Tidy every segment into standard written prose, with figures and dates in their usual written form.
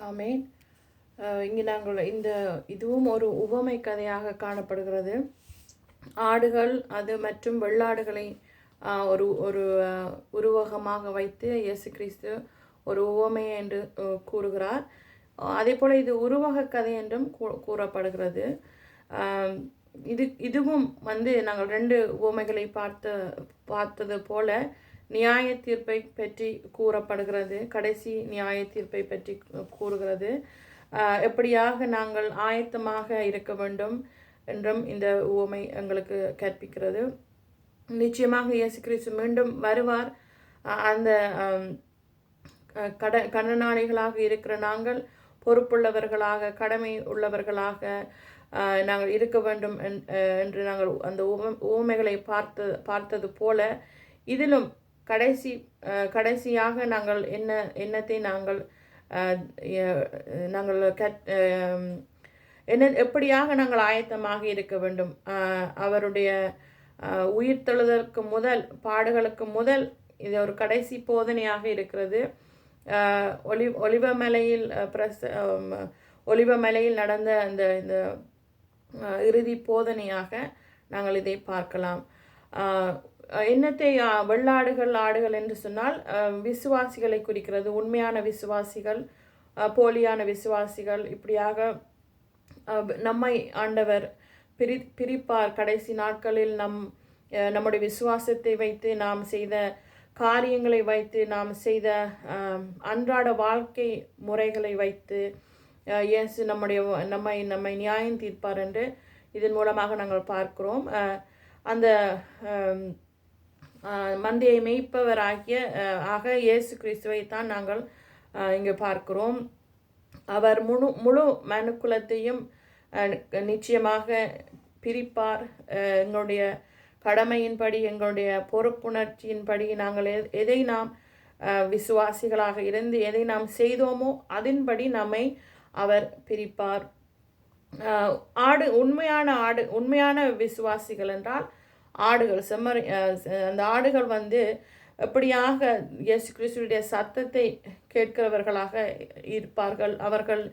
ஆமேன். இங்கே நாங்கள் இதுவும் ஒரு உவமை கதையாக காணப்படுகிறது. ஆடுகள் அது மற்றும் வெள்ளாடுகளை ஒரு ஒரு உருவகமாக வைத்து இயேசு கிறிஸ்து ஒரு உவமை என்று கூறுகிறார். அதே போல் இது உருவக கதை என்றும் கூறப்படுகிறது. இதுவும் நாங்கள் 2 உவமைகளை பார்த்தது போல நியாய தீர்ப்பை பற்றி கூறப்படுகிறது. கடைசி நியாய தீர்ப்பை பற்றி கூறுகிறது. எப்படியாக நாங்கள் ஆயத்தமாக இருக்க வேண்டும் என்றும் இந்த உவமை எங்களுக்கு கற்பிக்கிறது. நிச்சயமாக இயேசு கிறிஸ்து மீண்டும் வருவார். அந்த கடனாளிகளாக இருக்கிற நாங்கள் பொறுப்புள்ளவர்களாக, கடமை உள்ளவர்களாக நாங்கள் இருக்க வேண்டும் என்று நாங்கள் அந்த உவமைகளை பார்த்தது போல இதிலும் கடைசியாக நாங்கள் என்னத்தை நாங்கள் எப்படியாக நாங்கள் ஆயத்தமாக இருக்க வேண்டும். அவருடைய உயிர்த்தெழுதலுக்கு முதல், பாடுகளுக்கு முதல் இது ஒரு கடைசி போதனையாக இருக்கிறது. ஒலிவமலையில் நடந்த இந்த இறுதி போதனையாக நாங்கள் இதை பார்க்கலாம். என்னத்தை வெள்ளாடுகள், ஆடுகள் என்று சொன்னால் விசுவாசிகளை குறிக்கிறது. உண்மையான விசுவாசிகள், போலியான விசுவாசிகள், இப்படியாக நம்மை ஆண்டவர் பிரிப்பார். கடைசி நாட்களில் நம்முடைய விசுவாசத்தை வைத்து, நாம் செய்த காரியங்களை வைத்து, நாம் செய்த அன்றாட வாழ்க்கை முறைகளை வைத்து இயேசு நம்மை நியாயம் தீர்ப்பார் என்று இதன் மூலமாக நாங்கள் பார்க்கிறோம். அந்த மந்தையை மேய்ப்பவராகிய இயேசு கிறிஸ்துவை தான் நாங்கள் இங்கே பார்க்கிறோம். அவர் முழு மனுக்குலத்தையும் நிச்சயமாக பிரிப்பார். எங்களுடைய கடமையின்படி, எங்களுடைய பொறுப்புணர்ச்சியின்படி நாங்கள் எதை நாம் விசுவாசிகளாக இருந்து எதை நாம் செய்தோமோ அதன்படி நம்மை அவர் பிரிப்பார். உண்மையான விசுவாசிகள் என்றால் ஆடுகள், அந்த ஆடுகள் எப்படியாக இயேசு கிறிஸ்துவுடைய சத்தத்தை கேட்கிறவர்களாக இருப்பார்கள். அவர்கள்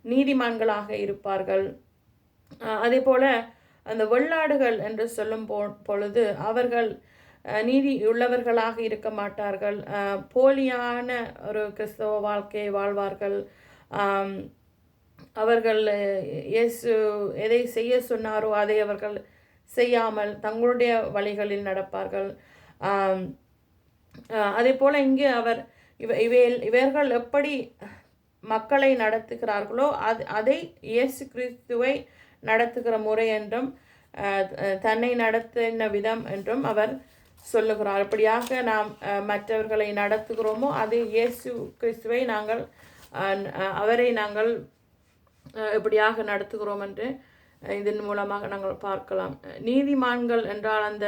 நீதிமான்களாக இருப்பார்கள். அதே போல அந்த வெள்ளாடுகள் என்று சொல்லும் பொழுது அவர்கள் நீதி உள்ளவர்களாக இருக்க மாட்டார்கள். போலியான ஒரு கிறிஸ்தவ வாழ்க்கையை வாழ்வார்கள். அவர்கள் இயேசு எதை செய்ய சொன்னாரோ அதை அவர்கள் செய்யாமல் தங்களுடைய வழிகளில் நடப்பார்கள். அதே போல் இங்கே இவர்கள் எப்படி மக்களை நடத்துகிறார்களோ அதை இயேசு கிறிஸ்துவை நடத்துகிற முறை என்றும் தன்னை நடத்தின விதம் என்றும் அவர் சொல்லுகிறார். எப்படியாக நாம் மற்றவர்களை நடத்துகிறோமோ அது இயேசு கிறிஸ்துவை அவரை நாங்கள் எப்படியாக நடத்துகிறோம் என்று இதன் மூலமாக நாங்கள் பார்க்கலாம். நீதிமான்கள் என்றால் அந்த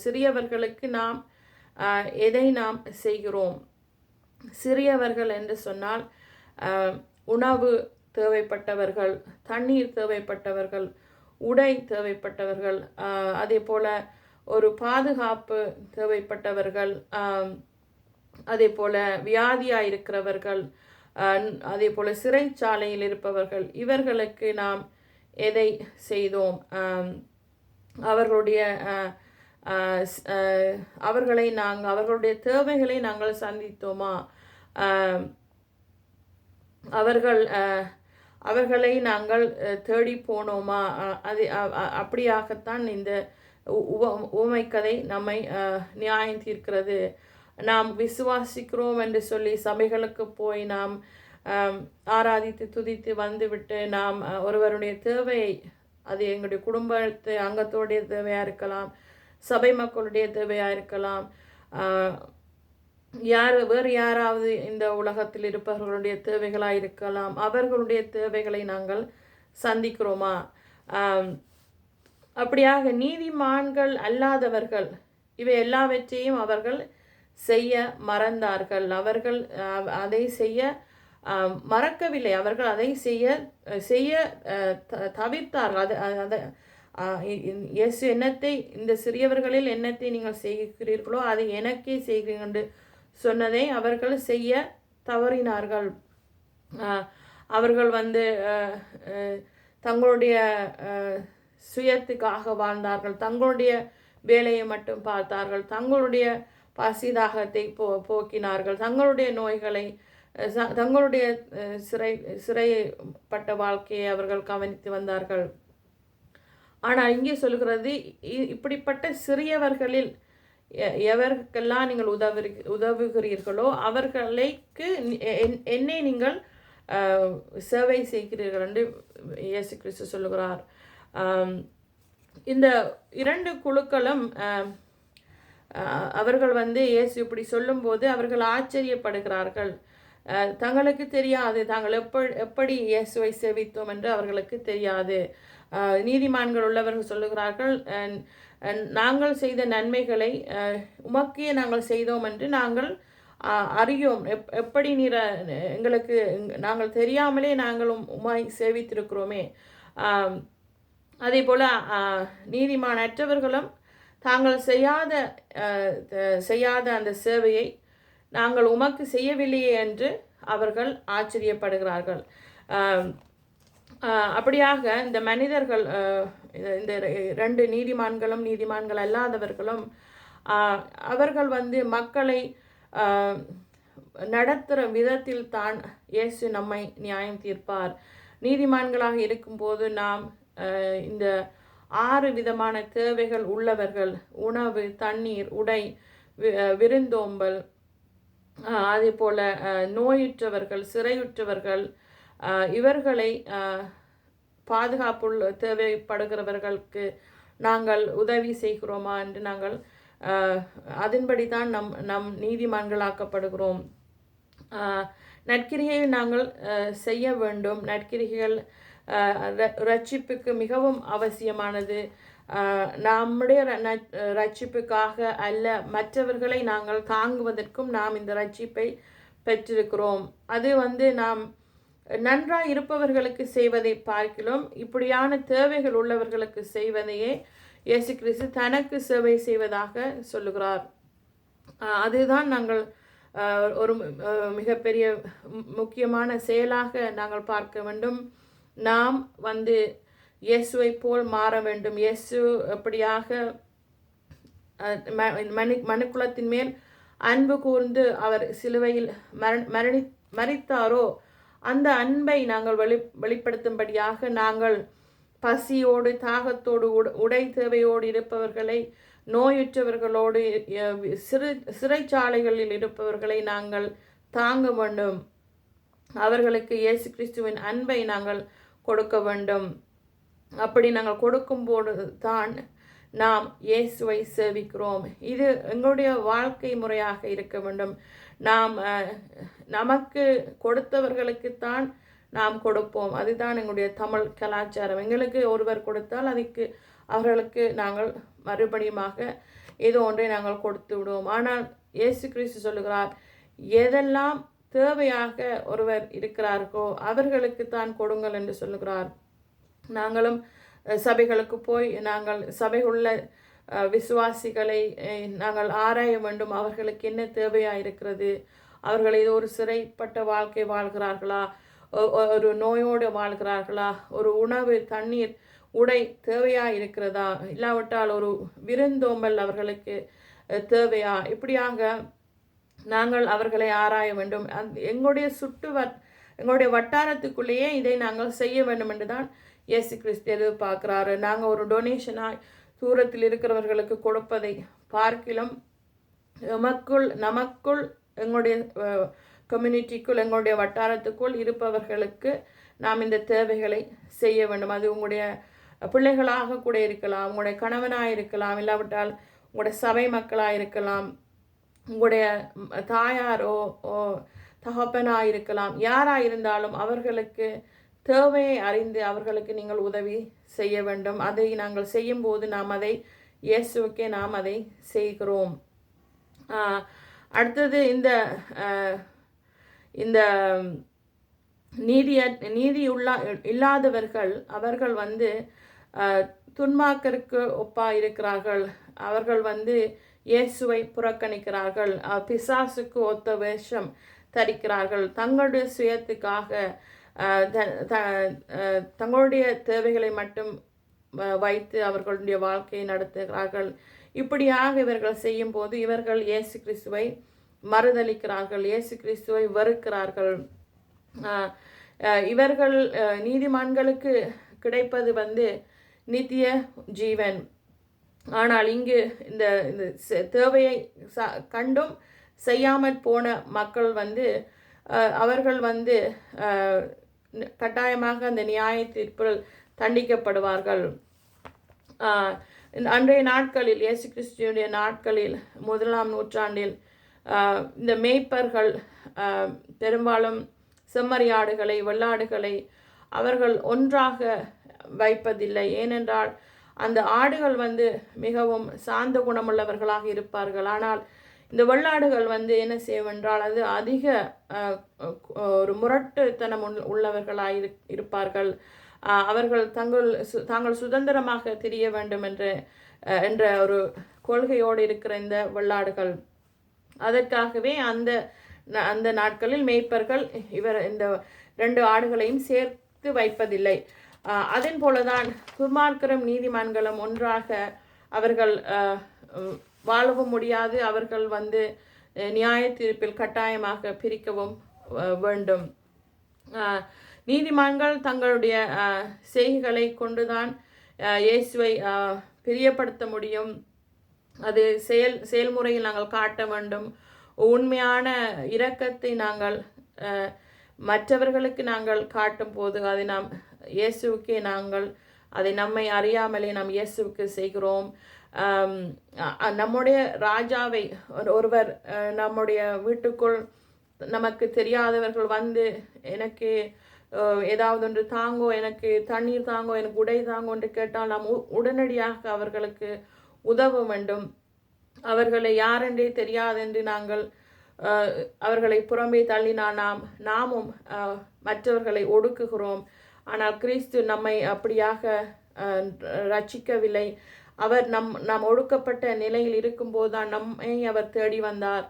சிறியவர்களுக்கு நாம் எதை நாம் செய்கிறோம். சிறியவர்கள் என்று சொன்னால் உணவு தேவைப்பட்டவர்கள், தண்ணீர் தேவைப்பட்டவர்கள், உடை தேவைப்பட்டவர்கள், அதே போல் ஒரு பாதுகாப்பு தேவைப்பட்டவர்கள், அதே போல் வியாதியாக இருக்கிறவர்கள், அதே போல் சிறைச்சாலையில் இருப்பவர்கள், இவர்களுக்கு நாம் எதை செய்தோம். அவர்களுடைய தேவைகளை நாங்கள் சந்தித்தோமா. அவர்களை நாங்கள் தேடி போனோமா. அப்படியாகத்தான் இந்த உவமைக்கதை நம்மை நியாயம் தீர்க்கிறது. நாம் விசுவாசிக்கிறோம் என்று சொல்லி சபைகளுக்கு போய் நாம் ஆராதித்து துதித்து வந்துவிட்டு நாம் ஒருவருடைய தேவையை, அது எங்களுடைய குடும்பத்து அங்கத்தோடைய தேவையாக இருக்கலாம், சபை மக்களுடைய தேவையாக இருக்கலாம், வேறு யாராவது இந்த உலகத்தில் இருப்பவர்களுடைய தேவைகளாக இருக்கலாம். அவர்களுடைய தேவைகளை நாங்கள் சந்திக்கிறோமா. அப்படியாக நீதிமான்கள் அல்லாதவர்கள் இவை எல்லாவற்றையும் அவர்கள் செய்ய மறந்தார்கள். அவர்கள் அதை செய்ய மறக்கவில்லை. அவர்கள் அதை செய்ய தவிர்த்தார்கள். இயேசு இந்த சிறியவர்களில் என்னத்தை நீங்கள் செய்கிறீர்களோ அதை எனக்கே செய்கிறீர்கள் என்று சொன்னதை அவர்கள் செய்ய தவறினார்கள். அவர்கள் வந்து தங்களுடைய சுயத்துக்காக வாழ்ந்தார்கள். தங்களுடைய வேலையை மட்டும் பார்த்தார்கள். தங்களுடைய பசிதாகத்தை போக்கினார்கள். தங்களுடைய நோய்களை தங்களுடைய சிறைப்பட்ட வாழ்க்கையை அவர்கள் கவனித்து வந்தார்கள். ஆனால் இங்கே சொல்கிறது, இப்படிப்பட்ட சிறியவர்களில் எவருக்கெல்லாம் நீங்கள் உதவுகிறீர்களோ அவர்களுக்கு என்னை நீங்கள் சேவை செய்கிறீர்கள் என்று இயேசு கிறிஸ்து சொல்லுகிறார். இந்த 2 குழுக்களும் அவர்கள் வந்து இயேசு இப்படி சொல்லும்போது அவர்கள் ஆச்சரியப்படுகிறார்கள். தங்களுக்கு தெரியாது தாங்கள் எப்படி இயேசுவை சேவித்தோம் என்று அவர்களுக்கு தெரியாது. நீதிமான்கள் உள்ளவர்கள் சொல்லுகிறார்கள், நாங்கள் செய்த நன்மைகளை உமக்கே நாங்கள் செய்தோம் என்று நாங்கள் அறியோம். எப்படி நீர் எங்களுக்கு நாங்கள் தெரியாமலே நாங்களும் உமாய் சேவித்திருக்கிறோமே. அதே போல் நீதிமானற்றவர்களும் தாங்கள் செய்யாத அந்த சேவையை நாங்கள் உமக்கு செய்யவில்லையே என்று அவர்கள் ஆச்சரியப்படுகிறார்கள். அப்படியாக இந்த மனிதர்கள், இந்த 2 நீதிமான்கள் அல்லாதவர்களும் அவர்கள் வந்து மக்களை நடத்துகிற விதத்தில் தான் இயேசு நம்மை நியாயம் தீர்ப்பார். நீதிமான்களாக இருக்கும்போது நாம் இந்த 6 விதமான தேவைகள் உள்ளவர்கள், உணவு, தண்ணீர், உடை, விருந்தோம்பல், அதே போல் நோயுற்றவர்கள், சிறையுற்றவர்கள், இவர்களை பாதுகாப்புள்ள தேவைப்படுகிறவர்களுக்கு நாங்கள் உதவி செய்கிறோமா என்று நாங்கள் அதன்படி தான் நம் நீதிமான்களாக்கப்படுகிறோம். நற்கிரியை நாங்கள் செய்ய வேண்டும். நற்கிரிகள் ரட்சிப்புக்கு மிகவும் அவசியமானது. நம்முடைய ரட்சிப்புக்காக அல்ல, மற்றவர்களை நாங்கள் தாங்குவதற்கும் நாம் இந்த ரட்சிப்பை பெற்றிருக்கிறோம். அது வந்து நாம் நன்றாய் இருப்பவர்களுக்கு செய்வதை பார்க்கிறோம். இப்படியான தேவைகள் உள்ளவர்களுக்கு செய்வதையே இயேசு கிறிஸ்து தனக்கு சேவை செய்வதாக சொல்லுகிறார். அதுதான் நாங்கள் ஒரு மிகப்பெரிய முக்கியமான செயலாக நாங்கள் பார்க்க வேண்டும். நாம் வந்து இயேசுவை போல் மாற வேண்டும். இயேசு எப்படியாக மனுக்குலத்தின் மேல் அன்பு கூர்ந்து அவர் சிலுவையில் மரித்தாரோ அந்த அன்பை நாங்கள் வெளிப்படுத்தும்படியாக நாங்கள் பசியோடு, தாகத்தோடு, உடை தேவையோடு இருப்பவர்களை, நோயுற்றவர்களோடு, சிறைச்சாலைகளில் இருப்பவர்களை நாங்கள் தாங்க வேண்டும். அவர்களுக்கு இயேசு கிறிஸ்துவின் அன்பை நாங்கள் கொடுக்க வேண்டும். அப்படி நாங்கள் கொடுக்கும்போது தான் நாம் இயேசுவை சேவிக்கிறோம். இது எங்களுடைய வாழ்க்கை முறையாக இருக்க வேண்டும். நாம் நமக்கு கொடுத்தவர்களுக்குத்தான் நாம் கொடுப்போம். அதுதான் எங்களுடைய தமிழ் கலாச்சாரம். எங்களுக்கு ஒருவர் கொடுத்தால் அதுக்கு அவர்களுக்கு நாங்கள் மறுபடியுமாக ஏதோ ஒன்றை நாங்கள் கொடுத்து விடுவோம். ஆனால் இயேசு கிறிஸ்து சொல்லுகிறார், எதெல்லாம் தேவையாக ஒருவர் இருக்கிறார்களோ அவர்களுக்கு தான் கொடுங்கள் என்று சொல்லுகிறார். நாங்களும் சபைகளுக்கு போய் நாங்கள் சபையுள்ள விசுவாசிகளை நாங்கள் ஆராய வேண்டும். அவர்களுக்கு என்ன தேவையாக இருக்கிறது? அவர்கள் இது ஒரு சிறைப்பட்ட வாழ்க்கை வாழ்கிறார்களா? ஒரு நோயோடு வாழ்கிறார்களா? ஒரு உணவு, தண்ணீர், உடை தேவையாக இருக்கிறதா? இல்லாவிட்டால் ஒரு விருந்தோம்பல் அவர்களுக்கு தேவையா? இப்படியாக நாங்கள் அவர்களை ஆராய வேண்டும். எங்களுடைய வட்டாரத்துக்குள்ளேயே இதை நாங்கள் செய்ய வேண்டும் என்று தான் இயேசு கிறிஸ்து எதிர்பார்க்கிறாரு. நாங்கள் ஒரு டொனேஷனாக தூரத்தில் இருக்கிறவர்களுக்கு கொடுப்பதை பார்க்கிலும் நமக்குள் எங்களுடைய கம்யூனிட்டிக்குள், எங்களுடைய வட்டாரத்துக்குள் இருப்பவர்களுக்கு நாம் இந்த தேவைகளை செய்ய வேண்டும். அது உங்களுடைய பிள்ளைகளாக கூட இருக்கலாம், உங்களுடைய கணவனாக இருக்கலாம், இல்லாவிட்டால் உங்களுடைய சபை மக்களாக இருக்கலாம், உங்களுடைய தாயாரோ தகப்பனாக இருக்கலாம். யாராக இருந்தாலும் அவர்களுக்கு தேவையை அறிந்து அவர்களுக்கு நீங்கள் உதவி செய்ய வேண்டும். அதை நாங்கள் செய்யும்போது நாம் அதை இயேசுவுக்கே நாம் அதை செய்கிறோம். அடுத்தது இந்த நீதி இல்லாதவர்கள் அவர்கள் வந்து துன்மார்க்கருக்கு ஒப்பா இருக்கிறார்கள். அவர்கள் வந்து இயேசுவை புறக்கணிக்கிறார்கள். பிசாசுக்கு ஒத்த வேஷம் தரிக்கிறார்கள். தங்களுடைய சுயத்துக்காக தங்களுடைய தேவைகளை மட்டும் வைத்து அவர்களுடைய வாழ்க்கையை நடத்துகிறார்கள். இப்படியாக இவர்கள் செய்யும் போது இவர்கள் இயேசு கிறிஸ்துவை மறுதலிக்கிறார்கள், இயேசு கிறிஸ்துவை வெறுக்கிறார்கள். இவர்கள் நீதிமான்களுக்கு கிடைப்பது நித்திய ஜீவன். ஆனால் இங்கு இந்த தேவையை கண்டும் செய்யாமல் போன மக்கள் அவர்கள் கட்டாயமாக அந்த நியாய தீர்ப்பில் தண்டிக்கப்படுவார்கள். அன்றைய நாட்களில், இயேசு கிறிஸ்துவினுடைய நாட்களில், 1ஆம் நூற்றாண்டில் இந்த மேய்ப்பர்கள் பெரும்பாலும் செம்மறியாடுகளை, வெள்ளாடுகளை அவர்கள் ஒன்றாக வைப்பதில்லை. ஏனென்றால் அந்த ஆடுகள் மிகவும் சாந்த குணமுள்ளவர்களாக இருப்பார்கள். ஆனால் இந்த வெள்ளாடுகள் என்ன செய்வென்றால் அது அதிக ஒரு முரட்டுத்தனம் உள்ளவர்களாக இருப்பார்கள். அவர்கள் தாங்கள் சுதந்திரமாக திரிய வேண்டும் என்ற ஒரு கொள்கையோடு இருக்கிற இந்த வெள்ளாடுகள். அதற்காகவே அந்த நாட்களில் மேய்ப்பர்கள் இந்த 2 ஆடுகளையும் சேர்த்து வைப்பதில்லை. அதன் போலதான் துன்மார்க்கரும் நீதிமான்களும் ஒன்றாக அவர்கள் வாழவும் முடியாது. அவர்கள் நியாய தீர்ப்பில் கட்டாயமாக பிரிக்கவும் வேண்டும். நீதிமான்கள் தங்களுடைய செய்கைகளை கொண்டுதான் இயேசுவை பிரியப்படுத்த முடியும். அது செயல்முறையில் நாங்கள் காட்ட வேண்டும். உண்மையான இரக்கத்தை நாங்கள் மற்றவர்களுக்கு நாங்கள் காட்டும் போது அதை நாம் இயேசுவுக்கே அதை நம்மை அறியாமலே நாம் இயேசுவுக்கு செய்கிறோம். நம்முடைய ராஜாவை ஒருவர் நம்முடைய வீட்டுக்குள் நமக்கு தெரியாதவர்கள் எனக்கு ஏதாவது ஒன்று தாங்கோ, எனக்கு தண்ணீர் தாங்கோ, எனக்கு உடை தாங்கோ என்று கேட்டால் நாம் உடனடியாக அவர்களுக்கு உதவ வேண்டும். அவர்களை யாரென்றே தெரியாதென்று நாங்கள் அவர்களை புறம்பே தள்ளினால் நாமும் மற்றவர்களை ஒடுக்குகிறோம். ஆனால் கிறிஸ்து நம்மை அப்படியாக ரட்சிக்கவில்லை. அவர் நாம் ஒடுக்கப்பட்ட நிலையில் இருக்கும்போது தான் நம்மை அவர் தேடி வந்தார்.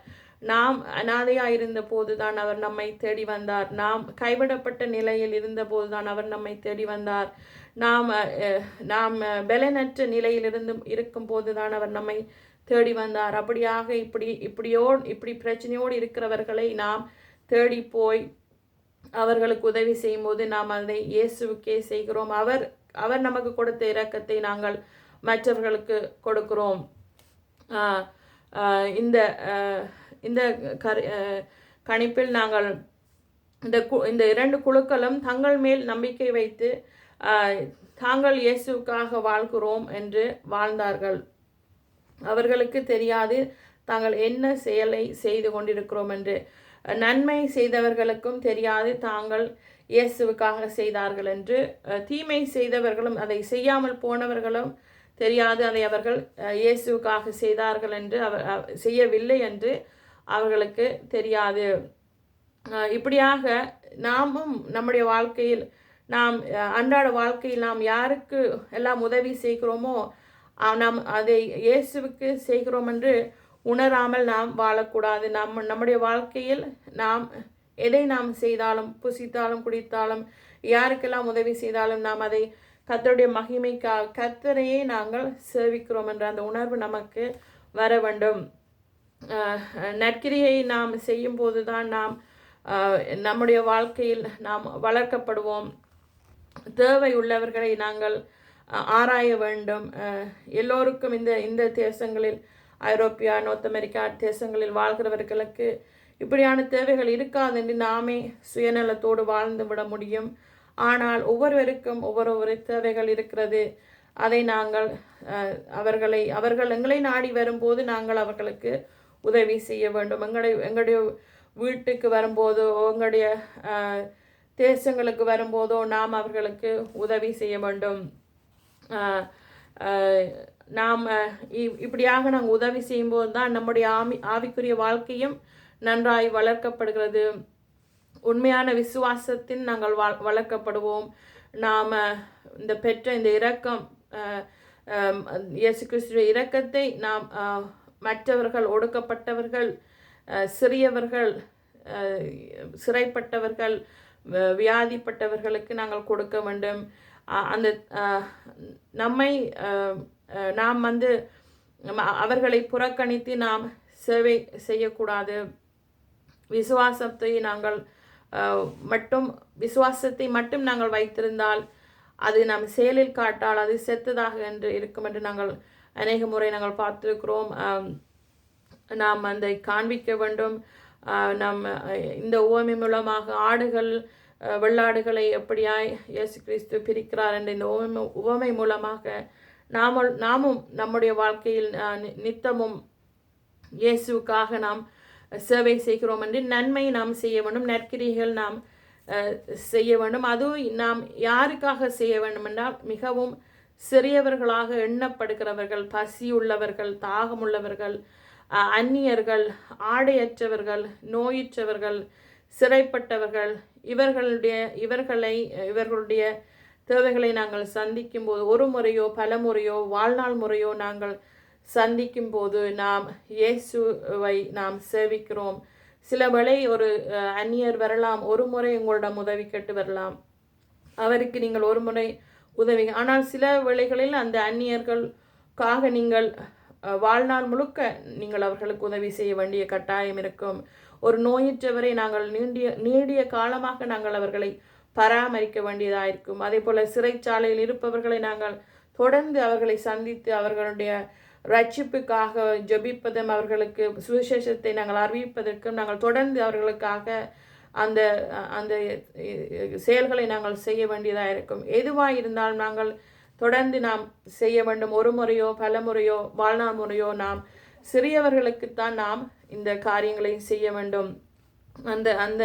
நாம் அனாதையாக இருந்த போது தான் அவர் நம்மை தேடி வந்தார். நாம் கைவிடப்பட்ட நிலையில் இருந்த போது தான் அவர் நம்மை தேடி வந்தார். நாம் பலனற்ற நிலையில் இருக்கும் போது தான் அவர் நம்மை தேடி வந்தார். அப்படியாக இப்படி பிரச்சனையோடு இருக்கிறவர்களை நாம் தேடி போய் அவர்களுக்கு உதவி செய்யும் போது நாம் அதை இயேசுவுக்கே செய்கிறோம். அவர் நமக்கு கொடுத்த இரக்கத்தை நாங்கள் மற்றவர்களுக்கு கொடுக்கிறோம். இந்த கணிப்பில் நாங்கள் இந்த 2 குழுக்களும் தங்கள் மேல் நம்பிக்கை வைத்து தாங்கள் இயேசுக்காக வாழ்கிறோம் என்று வாழ்ந்தார்கள். அவர்களுக்கு தெரியாது தாங்கள் என்ன செயலை செய்து கொண்டிருக்கிறோம் என்று. நன்மை செய்தவர்களுக்கும் தெரியாது தாங்கள் இயேசுவுக்காக செய்தார்கள் என்று. தீமை செய்தவர்களும் அதை செய்யாமல் போனவர்களும் தெரியாது அதை அவர்கள் இயேசுவுக்காக செய்தார்கள் என்று செய்யவில்லை என்று அவர்களுக்கு தெரியாது. இப்படியாக நாமும் நம்முடைய வாழ்க்கையில் அன்றாட வாழ்க்கையில் நாம் யாருக்கு எல்லாம் உதவி செய்கிறோமோ நாம் அதை இயேசுவுக்கு செய்கிறோம் என்று உணராமல் நாம் வாழக்கூடாது. நம்முடைய வாழ்க்கையில் எதை நாம் செய்தாலும், புசித்தாலும், குடித்தாலும், யாருக்கெல்லாம் உதவி செய்தாலும் நாம் அதை கர்த்தருடைய மகிமைக்காக கர்த்தரையே நாங்கள் சேவிக்கிறோம் என்ற அந்த உணர்வு நமக்கு வர வேண்டும். நற்கிரியை நாம் செய்யும் போது தான் நம்முடைய வாழ்க்கையில் நாம் வளர்க்கப்படுவோம். தேவை உள்ளவர்களை நாங்கள் ஆராய வேண்டும். எல்லோருக்கும் இந்த தேசங்களில், ஐரோப்பியா, நார்த் அமெரிக்கா தேசங்களில் வாழ்கிறவர்களுக்கு இப்படியான தேவைகள் இருக்காது என்று நாமே சுயநலத்தோடு வாழ்ந்து விட முடியும். ஆனால் ஒவ்வொருவருக்கும் ஒவ்வொரு தேவைகள் இருக்கிறது. அதை நாங்கள் அவர்கள் எங்களை நாடி வரும்போது நாங்கள் அவர்களுக்கு உதவி செய்ய வேண்டும். எங்களுடைய வீட்டுக்கு வரும்போதோ, எங்களுடைய தேசங்களுக்கு வரும்போதோ நாம் அவர்களுக்கு உதவி செய்ய வேண்டும். இப்படியாக நாங்கள் உதவி செய்யும்போது தான் நம்முடைய ஆவிக்குரிய வாழ்க்கையும் நன்றாய் வளர்க்கப்படுகிறது. உண்மையான விசுவாசத்தில் நாங்கள் வளர்க்கப்படுவோம். நாம் பெற்ற இந்த இரக்கம், இயேசு கிறிஸ்துவின் இரக்கத்தை நாம் மற்றவர்கள், ஒடுக்கப்பட்டவர்கள், சிறியவர்கள், சிறைப்பட்டவர்கள், வியாதிப்பட்டவர்களுக்கு நாங்கள் கொடுக்க வேண்டும். அந்த நம்மை நாம் வந்து அவர்களை புறக்கணித்து நாம் சேவை செய்யக்கூடாது. விசுவாசத்தை மட்டும் நாங்கள் வைத்திருந்தால், அது நம் செயலில் காட்டால் அது செத்ததாக என்று இருக்கும் என்று நாங்கள் அநேக முறை நாங்கள் பார்த்திருக்கிறோம். நாம் அதை காண்பிக்க வேண்டும். நம் இந்த உவமை மூலமாக ஆடுகள் வெள்ளாடுகளை எப்படியாய் இயேசு கிறிஸ்து பிரிக்கிறார் என்ற இந்த உவமை மூலமாக நாமும் நம்முடைய வாழ்க்கையில் நித்தமும் இயேசுக்காக நாம் சேவை செய்கிறோம் என்று நன்மை நாம் செய்ய வேண்டும், நற்கிரிகள் நாம் செய்ய வேண்டும். அதுவும் நாம் யாருக்காக செய்ய வேண்டும் என்றால், மிகவும் சிறியவர்களாக எண்ணப்படுகிறவர்கள், பசியுள்ளவர்கள், தாகமுள்ளவர்கள், அந்நியர்கள், ஆடையற்றவர்கள், நோயுற்றவர்கள், சிறைப்பட்டவர்கள், இவர்களுடைய தேவைகளை நாங்கள் சந்திக்கும் போது, ஒரு முறையோ பல முறையோ வாழ்நாள் முறையோ நாங்கள் சந்திக்கும் போது நாம் இயேசுவை நாம் சேவிக்கிறோம். சில வேளை ஒரு அந்நியர் வரலாம், ஒரு முறை உங்களிடம் உதவி கேட்டு வரலாம், அவருக்கு நீங்கள் ஒரு முறை உதவி. ஆனால் சில வேளைகளில் அந்த அந்நியர்களுக்காக நீங்கள் வாழ்நாள் முழுக்க நீங்கள் அவர்களுக்கு உதவி செய்ய வேண்டிய கட்டாயம் இருக்கும். ஒரு நோயற்றவரை நாங்கள் நீடிய காலமாக நாங்கள் அவர்களை பராமரிக்க வேண்டியதாக இருக்கும். அதே போல் சிறைச்சாலையில் இருப்பவர்களை நாங்கள் தொடர்ந்து அவர்களை சந்தித்து அவர்களுடைய ரட்சிப்புக்காக ஜெபிப்பதும், அவர்களுக்கு சுவிசேஷத்தை நாங்கள் அறிவிப்பதற்கும் நாங்கள் தொடர்ந்து அவர்களுக்காக அந்த அந்த செயல்களை நாங்கள் செய்ய வேண்டியதாக இருக்கும். எதுவாக இருந்தாலும் நாங்கள் தொடர்ந்து நாம் செய்ய வேண்டும். ஒரு முறையோ பல முறையோ வாழ்நாள் முறையோ நாம் சிறியவர்களுக்குத்தான் நாம் இந்த காரியங்களை செய்ய வேண்டும். அந்த அந்த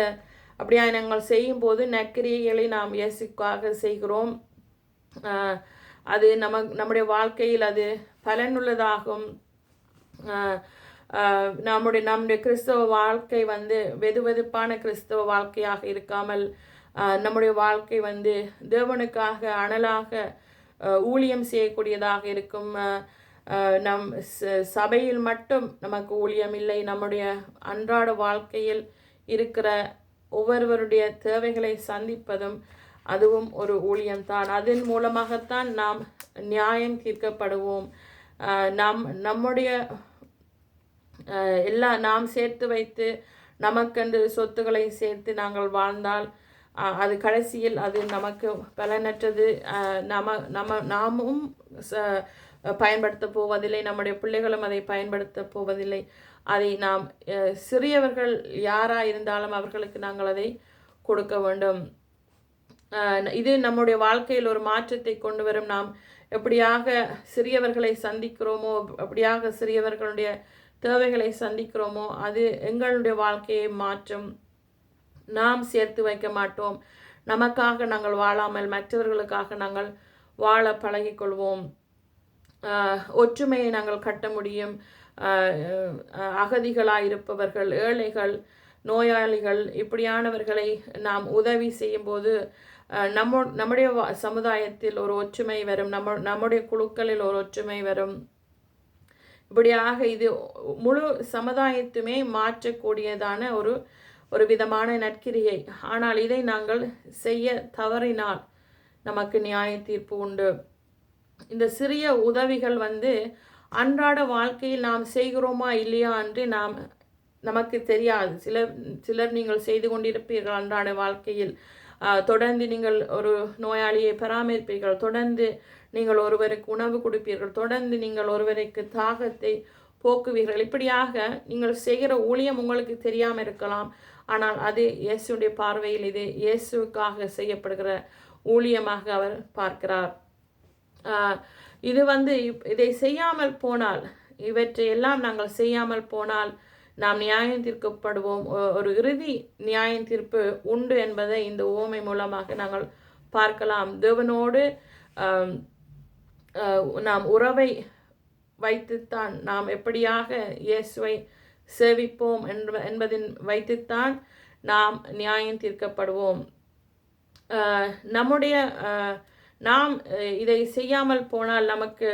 அப்படியா நாங்கள் செய்யும்போது நற்கிரியைகளை நாம் இயேசுக்காக செய்கிறோம். அது நம்முடைய வாழ்க்கையில் அது பலனுள்ளதாகும். நம்முடைய கிறிஸ்தவ வாழ்க்கை வந்து வெதுவெதுப்பான கிறிஸ்தவ வாழ்க்கையாக இருக்காமல், நம்முடைய வாழ்க்கை வந்து தேவனுக்காக அனலாக ஊழியம் செய்யக்கூடியதாக இருக்கும். நம் சபையில் மட்டும் நமக்கு ஊழியம் இல்லை, நம்முடைய அன்றாட வாழ்க்கையில் இருக்கிற ஒவ்வொருவருடைய தேவைகளை சந்திப்பதும் அதுவும் ஒரு ஊழியம்தான். அதன் மூலமாகத்தான் நாம் நியாயம் தீர்க்கப்படுவோம். நம்முடைய நாம் சேர்த்து வைத்து நமக்கென்று சொத்துக்களை சேர்த்து நாங்கள் வாழ்ந்தால் அது கடைசியில் அது நமக்கு பலனற்றது. நாமும் பயன்படுத்த போவதில்லை, நம்முடைய பிள்ளைகளும் அதை பயன்படுத்த போவதில்லை. அதை நாம் சிறியவர்கள் யாராக இருந்தாலும் அவர்களுக்கு நாங்கள் அதை கொடுக்க வேண்டும். இது நம்முடைய வாழ்க்கையில் ஒரு மாற்றத்தை கொண்டு வரும். நாம் எப்படியாக சிறியவர்களை சந்திக்கிறோமோ, அப்படியாக சிறியவர்களுடைய தேவைகளை சந்திக்கிறோமோ, அது எங்களுடைய வாழ்க்கையை மாற்றும். நாம் சேர்த்து வைக்க மாட்டோம். நமக்காக நாங்கள் வாழாமல் மற்றவர்களுக்காக நாங்கள் வாழ பழகிக்கொள்வோம். ஒற்றுமையை நாங்கள் கட்ட முடியும். அகதிகளாக இருப்பவர்கள், ஏழைகள், நோயாளிகள், இப்படியானவர்களை நாம் உதவி செய்யும்போது நம்முடைய சமுதாயத்தில் ஒரு ஒற்றுமை வரும். நம்முடைய குழுக்களில் ஒரு ஒற்றுமை வரும். இப்படியாக இது முழு சமுதாயத்துமே மாற்றக்கூடியதான ஒரு விதமான நற்கிரியை. ஆனால் இதை நாங்கள் செய்ய தவறினால் நமக்கு நியாய தீர்ப்பு உண்டு. இந்த சிறிய உதவிகள் வந்து அன்றாட வாழ்க்கையில் நாம் செய்கிறோமா இல்லையா என்று நமக்கு தெரியாது. சிலர் நீங்கள் செய்து கொண்டிருப்பீர்கள் அன்றாட வாழ்க்கையில். தொடர்ந்து நீங்கள் ஒரு நோயாளியை பராமரிப்பீர்கள், தொடர்ந்து நீங்கள் ஒருவருக்கு உணவு கொடுப்பீர்கள், தொடர்ந்து நீங்கள் ஒருவருக்கு தாகத்தை போக்குவீர்கள். இப்படியாக நீங்கள் செய்கிற ஊழியம் உங்களுக்கு தெரியாமல் இருக்கலாம். ஆனால் அது இயேசுடைய பார்வையில் இது இயேசுக்காக செய்யப்படுகிற ஊழியமாக அவர் பார்க்கிறார். இது வந்து இதை செய்யாமல் போனால், இவற்றை எல்லாம் நாங்கள் செய்யாமல் போனால் நாம் நியாயம் தீர்க்கப்படுவோம். ஒரு இறுதி நியாயம் தீர்ப்பு உண்டு என்பதை இந்த உவமை மூலமாக நாங்கள் பார்க்கலாம். தேவனோடு நாம் உறவை வைத்துத்தான், நாம் எப்படியாக இயேசுவை சேவிப்போம் என்பதின் வைத்துத்தான் நாம் நியாயம் தீர்க்கப்படுவோம். நாம் இதை செய்யாமல் போனால் நமக்கு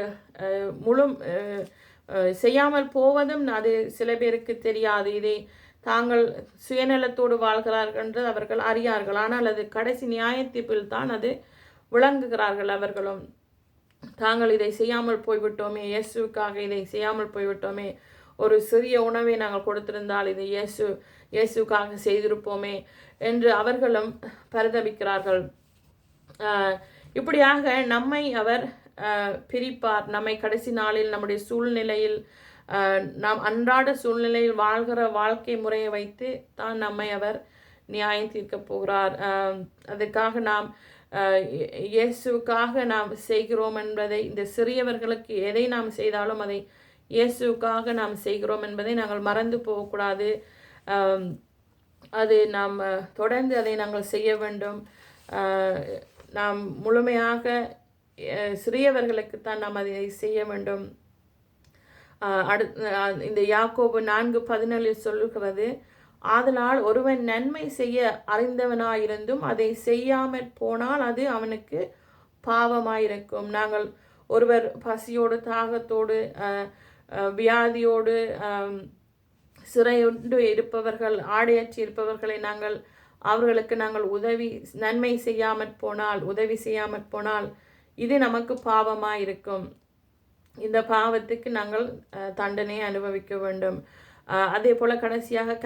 செய்யாமல் போவதும் அது சில பேருக்கு தெரியாது. இதை தாங்கள் சுயநலத்தோடு வாழ்கிறார்கள் என்று அவர்கள் அறியார்கள். ஆனால் அது கடைசி நியாயத்தீர்ப்பில் தான் அது விளங்குகிறார்கள். அவர்களும் தாங்கள் இதை செய்யாமல் போய்விட்டோமே, இயேசுக்காக இதை செய்யாமல் போய்விட்டோமே, ஒரு சிறிய உணவை நாங்கள் கொடுத்திருந்தால் இதை இயேசுக்காக செய்திருப்போமே என்று அவர்களும் பரிதபிக்கிறார்கள். இப்படியாக நம்மை அவர் பிரிப்பார். நம்மை கடைசி நாளில் நம்முடைய சூழ்நிலையில் நாம் அன்றாட சூழ்நிலையில் வாழ்கிற வாழ்க்கை முறையை வைத்து தான் நம்மை அவர் நியாயம் தீர்க்க போகிறார். அதுக்காக நாம் இயேசுக்காக நாம் செய்கிறோம் என்பதை, இந்த சிறியவர்களுக்கு எதை நாம் செய்தாலும் அதை இயேசுக்காக நாம் செய்கிறோம் என்பதை நாங்கள் மறந்து போகக்கூடாது. அது நாம் தொடர்ந்து அதை நாங்கள் செய்ய வேண்டும். நாம் முழுமையாக சிறியவர்களுக்குத்தான் நாம் அதை செய்ய வேண்டும். இந்த யாக்கோபு 4:17 சொல்லுகிறது, ஆதலால் ஒருவன் நன்மை செய்ய அறிந்தவனாயிருந்தும் அதை செய்யாமற் போனால் அது அவனுக்கு பாவமாயிருக்கும். நாங்கள் ஒருவர் பசியோடு தாகத்தோடு வியாதியோடு சிறையுண்டு இருப்பவர்கள், ஆடையற்றி இருப்பவர்களை அவர்களுக்கு நாங்கள் நன்மை செய்யாமற் போனால், உதவி செய்யாமற் போனால் இது நமக்கு பாவமாயிருக்கும். இந்த பாவத்துக்கு நாங்கள் தண்டனை அனுபவிக்க வேண்டும். அதே போல் கடைசியாக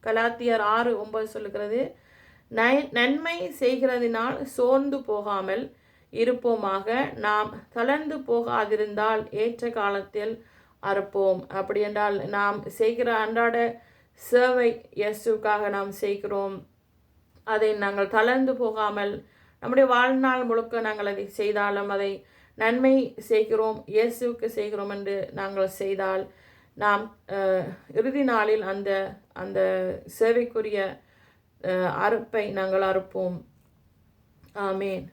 கலாத்தியர் 6:9 சொல்லுகிறது, நன்மை செய்கிறதினால் சோர்ந்து போகாமல் இருப்போமாக, நாம் தளர்ந்து போகாதிருந்தால் ஏற்ற காலத்தில் அறுப்போம். அப்படி என்றால் நாம் செய்கிற அன்றாட சேவை இயேசுக்காக நாம் செய்கிறோம். அதை நாங்கள் தளர்ந்து போகாமல் நம்முடைய வாழ்நாள் முழுக்க நாங்கள் அதை செய்தாலும் அதை நன்மை செய்கிறோம், இயேசுக்கு செய்கிறோம் என்று நாங்கள் செய்தால் நாம் இறுதி நாளில் அந்த சேவைக்குரிய அறுப்பை நாங்கள் அறுப்போம். ஆமேன்.